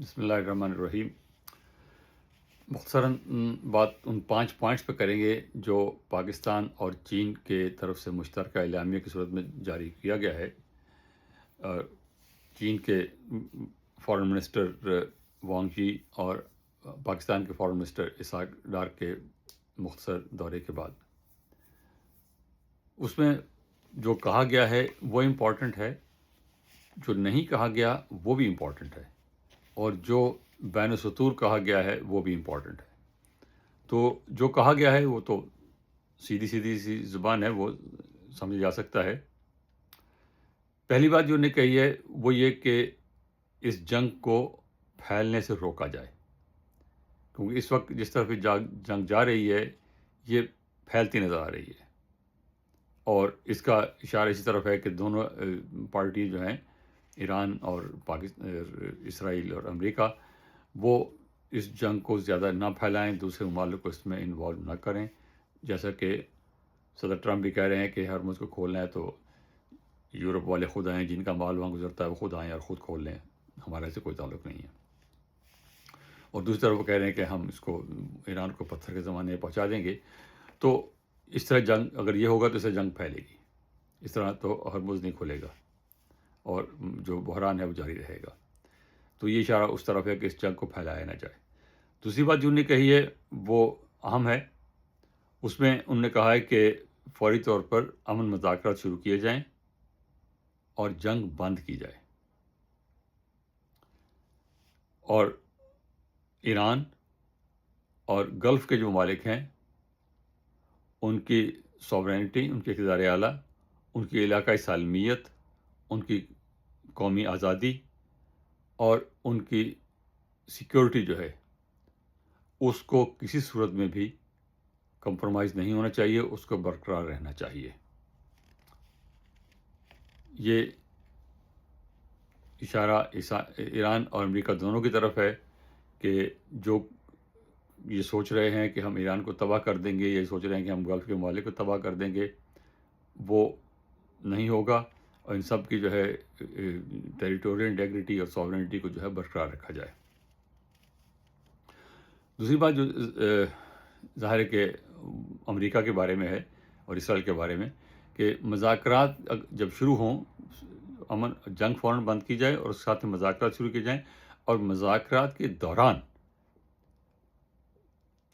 بسم اللہ الرحمن الرحیم. مختصراً بات ان 5 پوائنٹس پہ کریں گے جو پاکستان اور چین کے طرف سے مشترکہ اعلامیہ کی صورت میں جاری کیا گیا ہے. چین کے فارن منسٹر وانگ جی اور پاکستان کے فارن منسٹر اسحاق ڈار کے مختصر دورے کے بعد اس میں جو کہا گیا ہے وہ امپورٹنٹ ہے، جو نہیں کہا گیا وہ بھی امپورٹنٹ ہے، اور جو بین السطور کہا گیا ہے وہ بھی امپورٹنٹ ہے. تو جو کہا گیا ہے وہ تو سیدھی سی زبان ہے، وہ سمجھ جا سکتا ہے. پہلی بات جو انہیں کہی ہے وہ یہ کہ اس جنگ کو پھیلنے سے روکا جائے، کیونکہ اس وقت جس طرح جنگ جا رہی ہے یہ پھیلتی نظر آ رہی ہے، اور اس کا اشارہ اسی طرف ہے کہ دونوں پارٹی جو ہیں ایران اور اسرائیل اور امریکہ وہ اس جنگ کو زیادہ نہ پھیلائیں، دوسرے ممالک کو اس میں انوالو نہ کریں. جیسا کہ صدر ٹرمپ بھی کہہ رہے ہیں کہ ہرمز کو کھولنا ہے تو یورپ والے خود آئیں، جن کا مال وہاں گزرتا ہے وہ خود آئیں اور خود کھول لیں، ہمارا سے کوئی تعلق نہیں ہے. اور دوسری طرف وہ کہہ رہے ہیں کہ ہم اس کو ایران کو پتھر کے زمانے میں پہنچا دیں گے. تو اس طرح جنگ اگر یہ ہوگا تو اس سے جنگ پھیلے گی، اس طرح تو ہرمز نہیں کھلے گا اور جو بحران ہے وہ جاری رہے گا. تو یہ اشارہ اس طرف ہے کہ اس جنگ کو پھیلایا نہ جائے. دوسری بات جو انہوں نے کہی ہے وہ اہم ہے. اس میں انہوں نے کہا ہے کہ فوری طور پر امن مذاکرات شروع کیے جائیں اور جنگ بند کی جائے، اور ایران اور گلف کے جو ممالک ہیں ان کی سوورینٹی، ان کے اقتدار اعلیٰ، ان کی علاقائی سالمیت، ان کی قومی آزادی اور ان کی سیکیورٹی جو ہے اس کو کسی صورت میں بھی کمپرومائز نہیں ہونا چاہیے، اس کو برقرار رہنا چاہیے. یہ اشارہ ایران اور امریکہ دونوں کی طرف ہے کہ جو یہ سوچ رہے ہیں کہ ہم ایران کو تباہ کر دیں گے، یہ سوچ رہے ہیں کہ ہم گلف کے ممالک کو تباہ کر دیں گے، وہ نہیں ہوگا. اور ان سب کی جو ہے ٹیریٹوریل انٹیگریٹی اور سوورنٹی کو جو ہے برقرار رکھا جائے. دوسری بات جو ظاہر ہے کہ امریکہ کے بارے میں ہے اور اسرائیل کے بارے میں، کہ مذاکرات جب شروع ہوں، جنگ فوراً بند کی جائے اور اس کے ساتھ میں مذاکرات شروع کی جائیں، اور مذاکرات کے دوران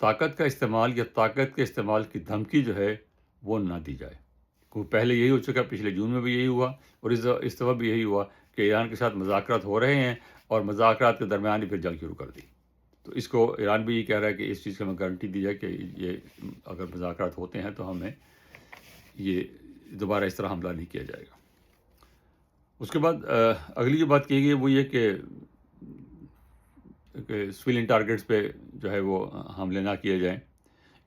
طاقت کا استعمال یا طاقت کے استعمال کی دھمکی جو ہے وہ نہ دی جائے. کیونکہ پہلے یہی ہو چکا، پچھلے جون میں بھی یہی ہوا، اور اس دفعہ بھی یہی ہوا کہ ایران کے ساتھ مذاکرات ہو رہے ہیں اور مذاکرات کے درمیان ہی پھر جنگ شروع کر دی. تو اس کو ایران بھی یہ کہہ رہا ہے کہ اس چیز کا ہمیں گارنٹی دی جائے کہ یہ اگر مذاکرات ہوتے ہیں تو ہمیں یہ دوبارہ اس طرح حملہ نہیں کیا جائے گا. اس کے بعد اگلی جو بات کی گئی وہ یہ کہ سویلین ٹارگیٹس پہ جو ہے وہ حملے نہ کیے جائیں،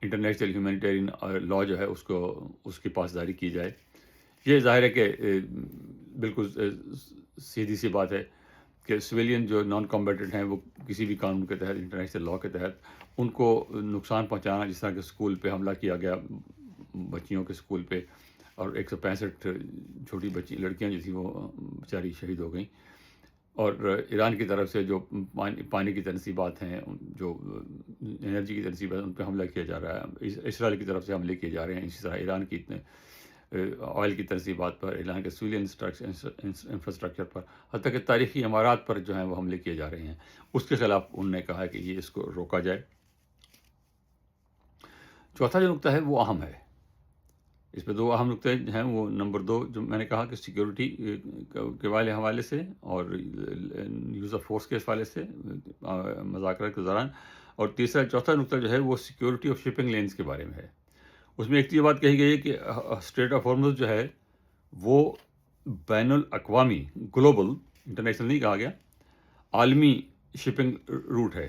انٹرنیشنل ہیومینیٹیرین لا جو ہے اس کی پاسداری کی جائے. یہ ظاہر ہے کہ بالکل سیدھی سی بات ہے کہ سویلین جو نان کمبیٹنٹ ہیں وہ کسی بھی قانون کے تحت، انٹرنیشنل لا کے تحت ان کو نقصان پہنچانا، جس طرح کہ اسکول پہ حملہ کیا گیا، بچیوں کے اسکول پہ، اور 165 چھوٹی بچی لڑکیاں جو تھیں وہ بیچاری شہید ہو گئیں. اور ایران کی طرف سے جو پانی کی تنصیبات ہیں، جو انرجی کی تنصیبات، ان پہ حملہ کیا جا رہا ہے. اسرائیل کی طرف سے حملے کیے جا رہے ہیں. اسی طرح ایران کی آئل کی تنصیبات پر، ایران کے سویل انفراسٹرکچر پر، حتیٰ کہ تاریخی عمارات پر جو ہیں وہ حملے کیے جا رہے ہیں. اس کے خلاف انہوں نے کہا کہ یہ اس کو روکا جائے. چوتھا جو نقطہ ہے وہ اہم ہے. اس پہ 2 اہم نقطے ہیں. وہ نمبر 2 جو میں نے کہا کہ سیکیورٹی کے حوالے سے اور یوز آف فورس کے حوالے سے مذاکرات کے دوران، اور چوتھا نقطہ جو ہے وہ سیکیورٹی آف شپنگ لینز کے بارے میں ہے. اس میں ایک یہ بات کہی گئی ہے کہ اسٹریٹ آف ہارمز جو ہے وہ بین الاقوامی، گلوبل، انٹرنیشنل نہیں کہا گیا، عالمی شپنگ روٹ ہے.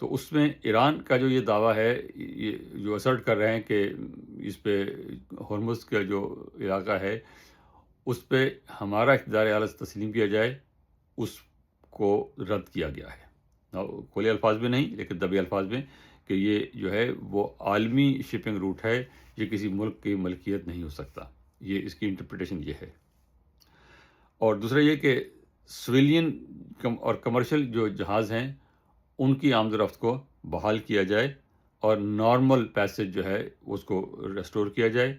تو اس میں ایران کا جو یہ دعویٰ ہے، یہ جو اسرٹ کر رہے ہیں کہ اس پہ ہرمز کا جو علاقہ ہے اس پہ ہمارا اقتدار اعلیٰ تسلیم کیا جائے، اس کو رد کیا گیا ہے. کھلے الفاظ میں نہیں لیکن دبے الفاظ میں، کہ یہ جو ہے وہ عالمی شپنگ روٹ ہے، یہ کسی ملک کی ملکیت نہیں ہو سکتا. یہ اس کی انٹرپریٹیشن یہ ہے. اور دوسرا یہ کہ سویلین اور کمرشل جو جہاز ہیں ان کی آمد و رفت کو بحال کیا جائے اور نارمل پیسج جو ہے اس کو ریسٹور کیا جائے.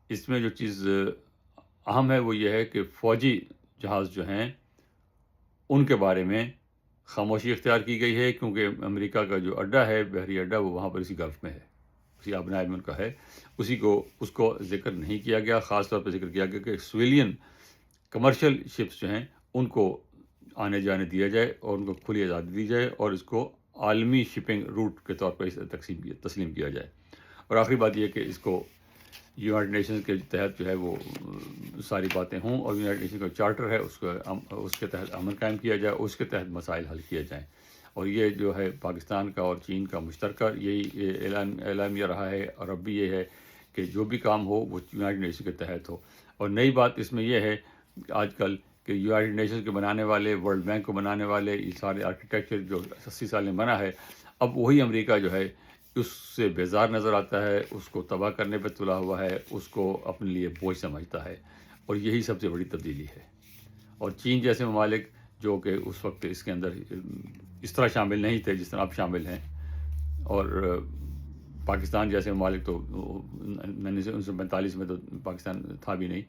اس میں جو چیز اہم ہے وہ یہ ہے کہ فوجی جہاز جو ہیں ان کے بارے میں خاموشی اختیار کی گئی ہے، کیونکہ امریکہ کا جو اڈا ہے، بحری اڈا، وہ وہاں پر اسی گلف میں ہے، اسی آبنائے میں ان کا ہے. اس کو ذکر نہیں کیا گیا. خاص طور پہ ذکر کیا گیا کہ سویلین کمرشل شپس جو ہیں ان کو آنے جانے دیا جائے اور ان کو کھلی آزادی دی جائے اور اس کو عالمی شپنگ روٹ کے طور پر تسلیم کیا جائے. اور آخری بات یہ کہ اس کو یونائٹڈ نیشنز کے تحت جو ہے وہ ساری باتیں ہوں اور یونائٹڈ نیشن کا چارٹر ہے اس کے تحت امن قائم کیا جائے، اس کے تحت مسائل حل کیے جائیں. اور یہ جو ہے پاکستان کا اور چین کا مشترکہ یہی اعلامیہ رہا ہے، اور اب بھی یہ ہے کہ جو بھی کام ہو وہ یونائٹڈ نیشن کے تحت ہو. اور نئی بات اس میں یہ ہے کہ آج کل کہ یونائٹڈ نیشنز کے بنانے والے، ورلڈ بینک کو بنانے والے، یہ سارے آرکیٹیکچر جو 80 سال میں بنا ہے، اب وہی امریکہ جو ہے اس سے بیزار نظر آتا ہے، اس کو تباہ کرنے پہ تلا ہوا ہے، اس کو اپنے لیے بوجھ سمجھتا ہے، اور یہی سب سے بڑی تبدیلی ہے. اور چین جیسے ممالک جو کہ اس وقت اس کے اندر اس طرح شامل نہیں تھے جس طرح اب شامل ہیں، اور پاکستان جیسے ممالک تو 1945 میں تو پاکستان تھا بھی نہیں،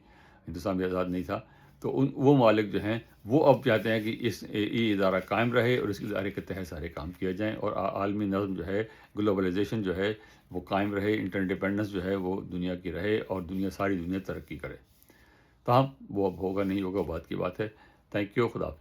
ہندوستان بھی آزاد نہیں تھا. تو وہ ممالک جو ہیں وہ اب چاہتے ہیں کہ یہ ادارہ قائم رہے اور اس ادارے کے تحت سارے کام کیے جائیں، اور عالمی نظم جو ہے، گلوبلائزیشن جو ہے وہ قائم رہے، انٹر ڈیپینڈنس جو ہے وہ دنیا کی رہے اور ساری دنیا ترقی کرے. تاہم وہ اب ہوگا نہیں ہوگا بات کی بات ہے. Thank you. خدا حافظ.